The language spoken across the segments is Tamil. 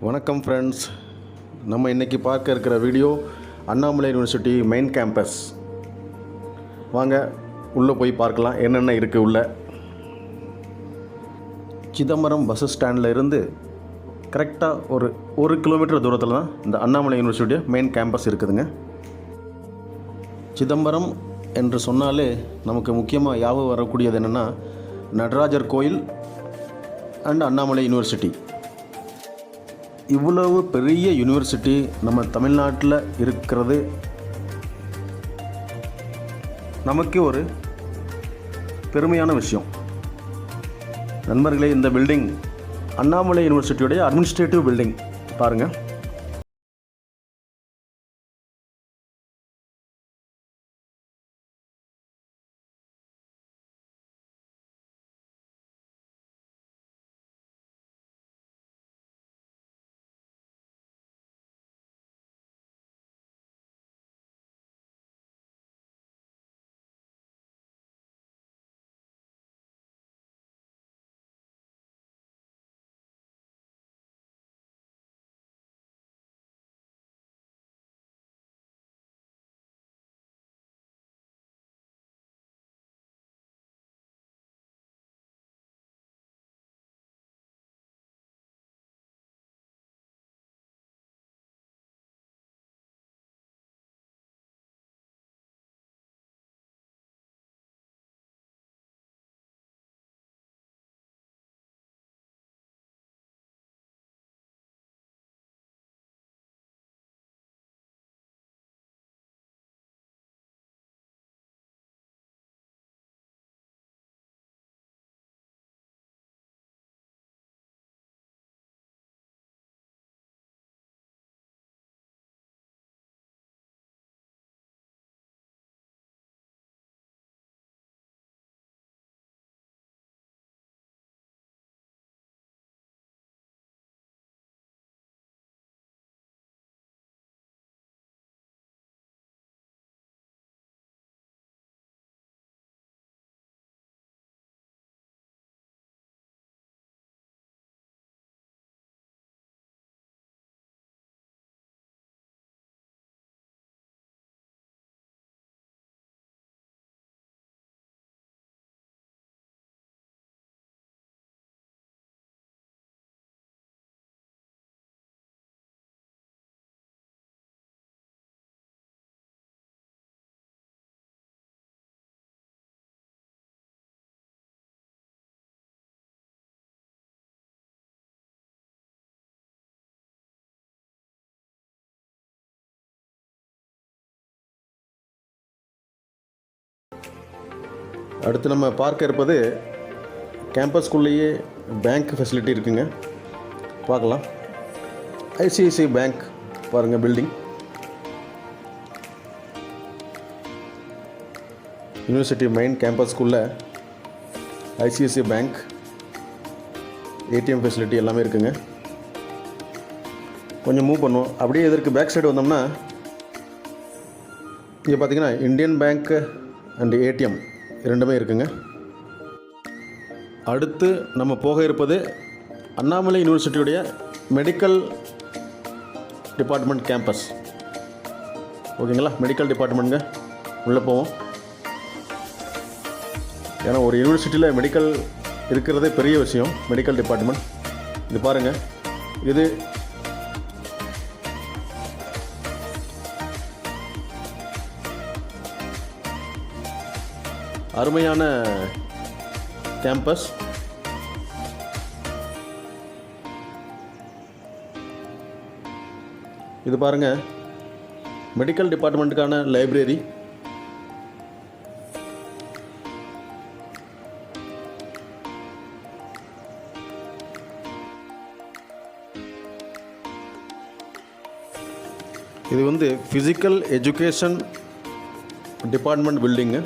வணக்கம் ஃப்ரெண்ட்ஸ். நம்ம இன்றைக்கி பார்க்க இருக்கிற video Annamalai university main campus. வாங்க உள்ளே போய் பார்க்கலாம் என்னென்ன இருக்குது உள்ள. சிதம்பரம் பஸ் ஸ்டாண்டில் இருந்து கரெக்டாக ஒரு கிலோமீட்டர் தூரத்தில் தான் இந்த அண்ணாமலை யூனிவர்சிட்டியோட மெயின் கேம்பஸ் இருக்குதுங்க. சிதம்பரம் என்று சொன்னாலே நமக்கு முக்கியமாக ஞாபகம் வரக்கூடியது என்னென்னா நடராஜர் கோயில் அண்ட் அண்ணாமலை யூனிவர்சிட்டி. இவ்வளவு பெரிய யூனிவர்சிட்டி நம்ம தமிழ்நாட்டில் இருக்கிறது நமக்கு ஒரு பெருமையான விஷயம். நண்பர்களே, இந்த பில்டிங் அண்ணாமலை யூனிவர்சிட்டியோடைய அட்மினிஸ்ட்ரேட்டிவ் பில்டிங் பாருங்கள். அடுத்து நம்ம பார்க்க இருப்பது கேம்பஸ்குள்ளேயே பேங்க் ஃபெசிலிட்டி இருக்குங்க. பார்க்கலாம். ஐசிஐசிஐ பேங்க் பாருங்கள் பில்டிங். யூனிவர்சிட்டி மெயின் கேம்பஸ்குள்ளே ஐசிஐசிஐ பேங்க், ஏடிஎம் ஃபெசிலிட்டி எல்லாமே இருக்குங்க. கொஞ்சம் மூவ் பண்ணுவோம். அப்படியே இதற்கு பேக் சைடு வந்தோம்னா இங்கே பார்த்தீங்கன்னா இந்தியன் பேங்க் அண்ட் ஏடிஎம் இரண்டுமே இருக்குங்க. அடுத்து நம்ம போக இருப்பது அண்ணாமலை யூனிவர்சிட்டியுடைய மெடிக்கல் டிபார்ட்மெண்ட் கேம்பஸ். ஓகேங்களா, மெடிக்கல் டிபார்ட்மெண்ட்டுங்க. உள்ளே போவோம். ஏன்னா ஒரு யூனிவர்சிட்டியில் மெடிக்கல் இருக்கிறதே பெரிய விஷயம். மெடிக்கல் டிபார்ட்மெண்ட் இது பாருங்கள். இது அருமையான கேம்பஸ். இது பாருங்கள், மெடிக்கல் டிபார்ட்மெண்ட்டுக்கான லைப்ரரி. இது வந்து ஃபிசிக்கல் எஜுகேஷன் டிபார்ட்மெண்ட் பில்டிங்கு.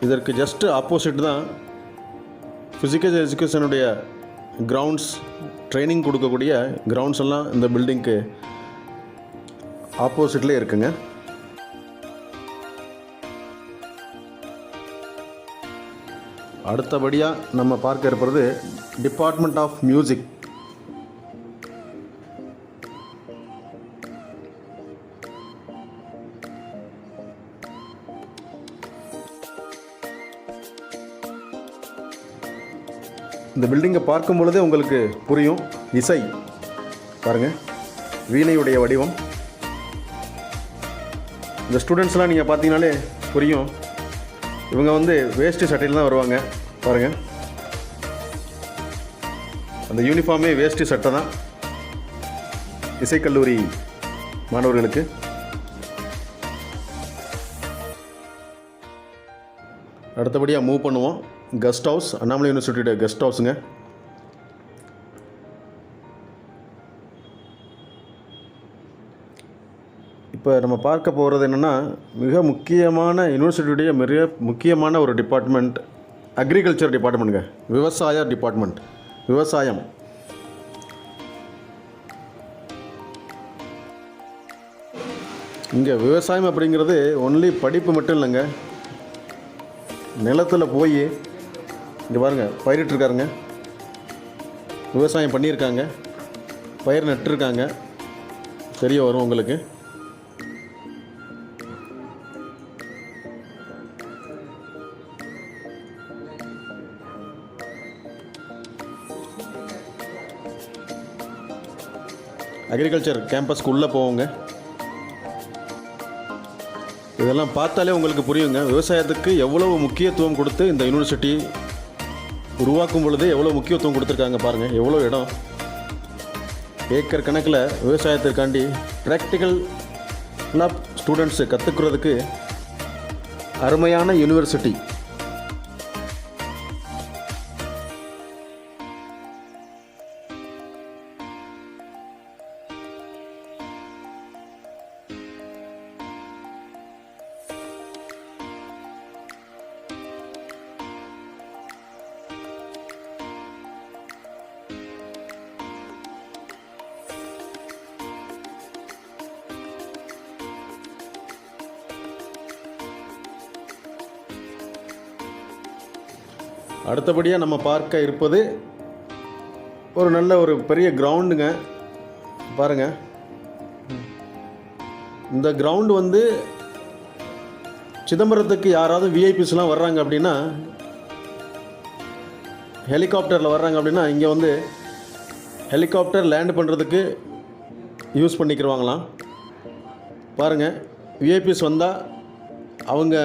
இதற்கு ஜஸ்ட் ஆப்போசிட் தான் ஃபிசிக்கல் எஜுகேஷனுடைய கிரவுண்ட்ஸ், ட்ரைனிங் கொடுக்கக்கூடிய கிரவுண்ட்ஸ் எல்லாம் இந்த பில்டிங்க்கு ஆப்போசிட்லேயே இருக்குங்க. அடுத்தபடியாக நம்ம பார்க்க இருப்பது டிபார்ட்மெண்ட் ஆஃப் மியூசிக். இந்த பில்டிங்கை பார்க்கும் பொழுதே உங்களுக்கு புரியும். இசை பாருங்கள், வீணையுடைய வடிவம். இந்த ஸ்டூடெண்ட்ஸ்லாம் நீங்கள் பார்த்தீங்கனாலே புரியும், இவங்க வந்து வேஷ்டி சட்டையில் தான் வருவாங்க. பாருங்கள், அந்த யூனிஃபார்மே வேஷ்டி சட்டை தான் இசைக்கல்லூரி மாணவர்களுக்கு. அடுத்தபடியாக மூவ் பண்ணுவோம். கெஸ்ட் ஹவுஸ், அண்ணாமலை யூனிவர்சிட்டியோட கெஸ்ட் ஹவுஸுங்க. இப்போ நம்ம பார்க்க போகிறது என்னென்னா, மிக முக்கியமான யூனிவர்சிட்டியுடைய மிக முக்கியமான ஒரு டிபார்ட்மெண்ட் அக்ரிகல்ச்சர் டிபார்ட்மெண்ட்டுங்க. விவசாய டிபார்ட்மெண்ட், விவசாயம். இங்கே விவசாயம் அப்படிங்கிறது ஒன்லி படிப்பு மட்டும் இல்லைங்க. நிலத்தில் போய் இங்கே பாருங்கள், பயிரிட்டுருக்காருங்க, விவசாயம் பண்ணியிருக்காங்க, பயிர் நட்டுருக்காங்க. தெரிய வரும் உங்களுக்கு. அக்ரிகல்ச்சர் கேம்பஸ்க்கு உள்ளே போவோங்க. இதெல்லாம் பார்த்தாலே உங்களுக்கு புரியுங்க, விவசாயத்துக்கு எவ்வளவு முக்கியத்துவம் கொடுத்து இந்த யூனிவர்சிட்டி உருவாக்கும் பொழுது எவ்வளோ முக்கியத்துவம் கொடுத்துருக்காங்க. பாருங்கள், எவ்வளோ இடம், ஏக்கர் கணக்கில் விவசாயத்திற்காண்டி ப்ராக்டிக்கலாக ஸ்டூடெண்ட்ஸு கற்றுக்கிறதுக்கு அருமையான யூனிவர்சிட்டி. அடுத்தபடியாக நம்ம பார்க்க இருப்பது ஒரு நல்ல ஒரு பெரிய கிரவுண்டுங்க. பாருங்கள், இந்த கிரவுண்டு வந்து சிதம்பரத்துக்கு யாராவது விஐபிஸ்லாம் வர்றாங்க அப்படின்னா, ஹெலிகாப்டரில் வர்றாங்க அப்படின்னா, இங்கே வந்து ஹெலிகாப்டர் லேண்ட் பண்ணுறதுக்கு யூஸ் பண்ணிக்கிடுவாங்களாம். பாருங்கள், விஐபிஸ் வந்தால் அவங்க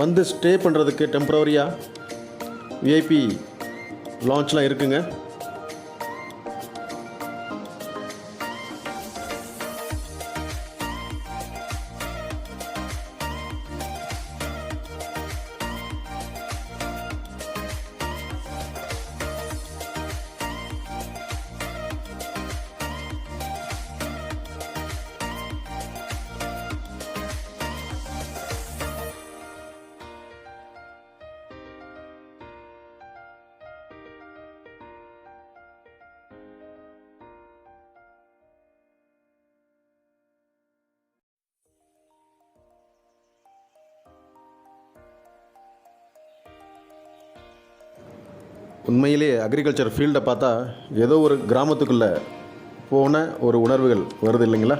வந்து ஸ்டே பண்ணுறதுக்கு டெம்ப்ரவரியாக விஐபி லான்ச்லாம் இருக்குங்க. உண்மையிலே அக்ரிகல்ச்சர் ஃபீல்டை பார்த்தா ஏதோ ஒரு கிராமத்துக்குள்ளே போன ஒரு உணர்வுகள் வருது இல்லைங்களா?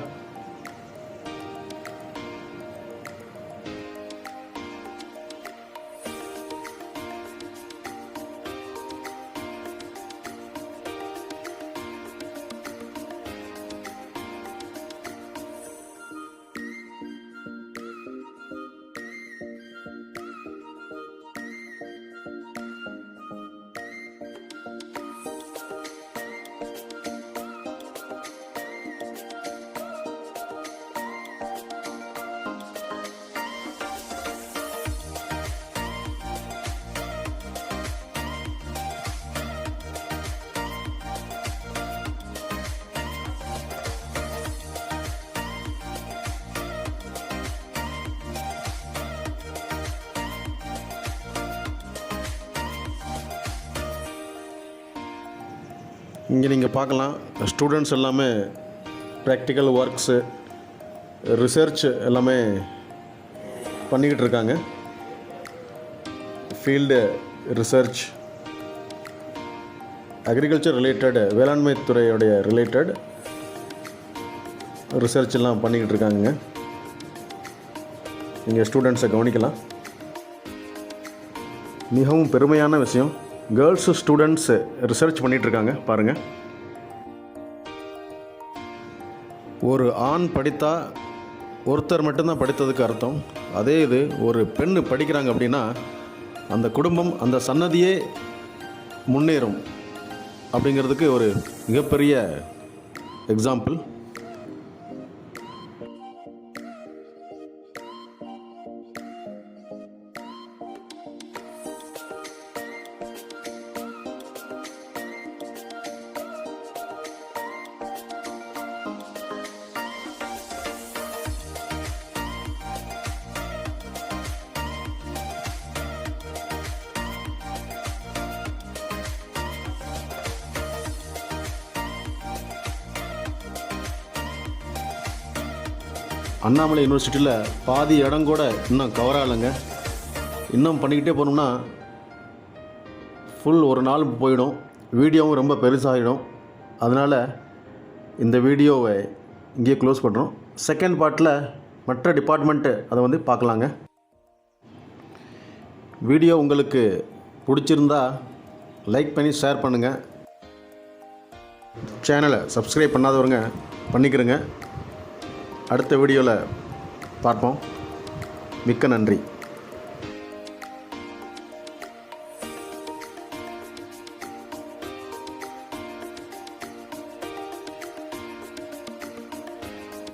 இங்கே நீங்கள் பார்க்கலாம், ஸ்டூடெண்ட்ஸ் எல்லாமே ப்ராக்டிக்கல் ஒர்க்ஸு, ரிசர்ச் எல்லாமே பண்ணிக்கிட்டு இருக்காங்க. ஃபீல்டு ரிசர்ச், அக்ரிகல்ச்சர் ரிலேட்டட், வேளாண்மை துறையுடைய ரிலேட்டட் ரிசர்ச் எல்லாம் பண்ணிக்கிட்டு இருக்காங்க. நீங்கள் ஸ்டூடெண்ட்ஸை கவனிக்கலாம். மிகவும் பெருமையான விஷயம், கேர்ள்ஸ் ஸ்டூடெண்ட்ஸ் ரிசர்ச் பண்ணிகிட்ருக்காங்க பாருங்கள். ஒரு ஆண் படித்தா ஒருத்தர் மட்டும்தான் படித்ததுக்கு அர்த்தம். அதே இது ஒரு பெண் படிக்கிறாங்க அப்படின்னா அந்த குடும்பம், அந்த சன்னதியே முன்னேறும் அப்படிங்கிறதுக்கு ஒரு மிகப்பெரிய எக்ஸாம்பிள். அண்ணாமலை யூனிவர்சிட்டியில் பாதி இடம் கூட இன்னும் கவர் ஆகலைங்க. இன்னும் பண்ணிக்கிட்டே போனோம்னா ஃபுல் ஒரு நாள் போயிடும். வீடியோவும் ரொம்ப பெருசாகிடும். அதனால் இந்த வீடியோவை இங்கேயே க்ளோஸ் பண்ணுறோம். செகண்ட் பார்ட்டில் மற்ற டிபார்ட்மெண்ட்டு அதை பார்க்கலாங்க. வீடியோ உங்களுக்கு பிடிச்சிருந்தா லைக் பண்ணி ஷேர் பண்ணுங்கள். சேனலை சப்ஸ்கிரைப் பண்ணாதவங்க பண்ணிக்கிறங்க. அடுத்த வீடியோவில் பார்ப்போம். மிக்க நன்றி.